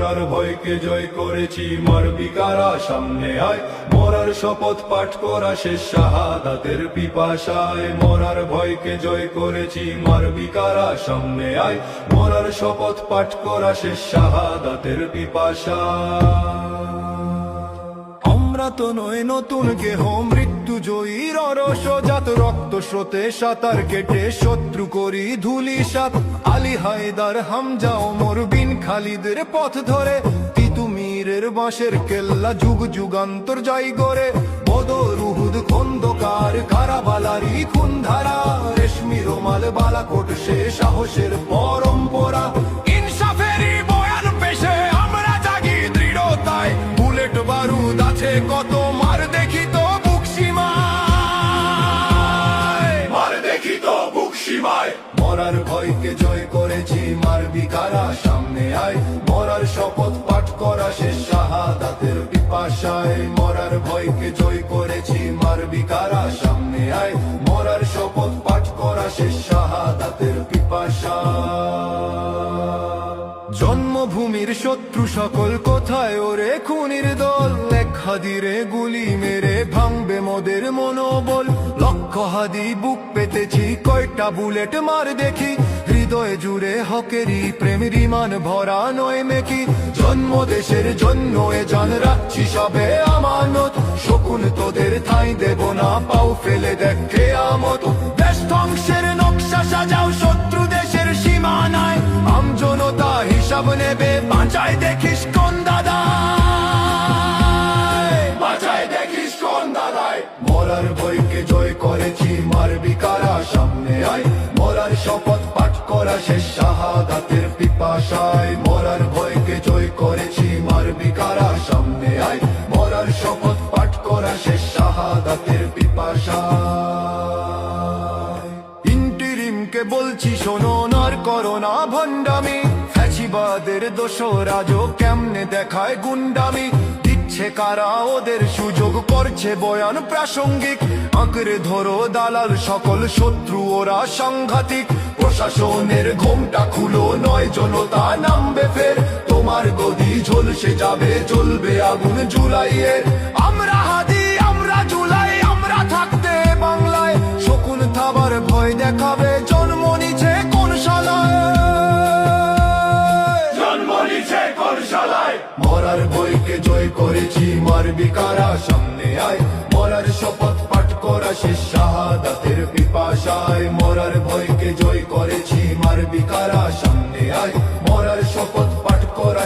মরার ভয়কে জয় করেছি মারবি কারা সামনে আয় মরার শপথ পাঠ করা শেষ শাহাদাতের পিপাসায় মরার ভয়কে জয় করেছি মারবি কারা সামনে আয় মরার শপথ পাঠ করা শেষ শাহাদাতের পিপাসায় আমরা তো নয় নতুন কেহ মৃত্যু জয়ীর রসজাত রক্ত স্রোতে সাঁতার কেটে শত্রু করি ধুলিসাৎ আলী হায়দার হামজা ওমর বিন খালিদের পথ ধরে তিতুমিরের বাঁশের কেল্লা যুগ যুগান্তর যাই গড়ে বদর উহুদ খন্দকার কারাবালারি খুনধারা রেশমি রোমাল বালাকোট সে সাহসের পরম্পরা ইনসাফেরই বয়ান পেশে আমরা জাগি দৃঢ়তায় বুলেট বারুদ আছে কত মার দেখি তো বুক সীমায় মার দেখি তো বুক সীমায় মরার ভয়কে জয় করেছি মারবি কারা সামনে আয় মরার শপথ পাঠ করা শেষ শাহাদাতের পিপাসায় মরার ভয়কে জয় করেছি মারবি কারা সামনে আয় মরার শপথ পাঠ করা শেষ শাহাদাতের পিপাসায় জন্মভূমির শত্রু সকল কোথায় ওরে খুনির দল এক হাদিরে গুলি মেরে ভাঙবে মোদের মনোবল লক্ষ হাদি বুক পেতেছি কয়টা বুলেট মার দেখি হৃদয় জুড়ে হকেরই প্রেমের ইমান ভরা নয় মেকি জন্ম দেশের জন্য এ জান রাখছি সবে আমানত শকুন তোদের ঠাঁই দেব না পাও ফেলে দেখে আমত দেশ ধ্বংসের নকশা সাজাও শত্রু দেশের সীমানায় আমজনতা হিসাব নেবে বাঁচায় দেখিস কোন দাদায় বাঁচায় দেখিস কোন দাদায় মরার ভয়কে জয় করেছি মারবি কারা সামনে আয় মরার শপথ পাঠ করা শেষ শাহাদাতের পিপাসায় মরার ভয়কে জয় করেছি মারবি কারা সামনে আয় মরার শপথ পাঠ করা শেষ শাহাদাতের পিপাসায় ইন্টিরিমকে বলছি শোনো নার করোনা ভণ্ডামি ফ্যাসিবাদের দোসরাজও কেমনে দেখায় গুন্ডামি দিচ্ছে কারা ওদের সুযোগ করছে বয়ান প্রাসঙ্গিক আঁকড়ে ধরো দালাল সকল শত্রু ওরা সাংঘাতিক প্রশাসনের ঘোমটা খুলো নয় জনতা নামবে ফের তোমার গদি ঝলসে যাবে জ্বলবে আগুন জুলাইয়ের আমরা হাদি আমরা জুলাই আমরা থাকতে বাংলায় শকুন থাবার ভয় দেখাবে জন্ম নিছে কোন শালায় মরার ভয়কে জয় করেছি মারবি কারা সামনে আয় মরার শপথ পাঠ করা শেষ শাহাদাতের পিপাসায় মরার ভয়কে জয় করেছি মারবি কারা সামনে আয় মরার শপথ পাঠ করা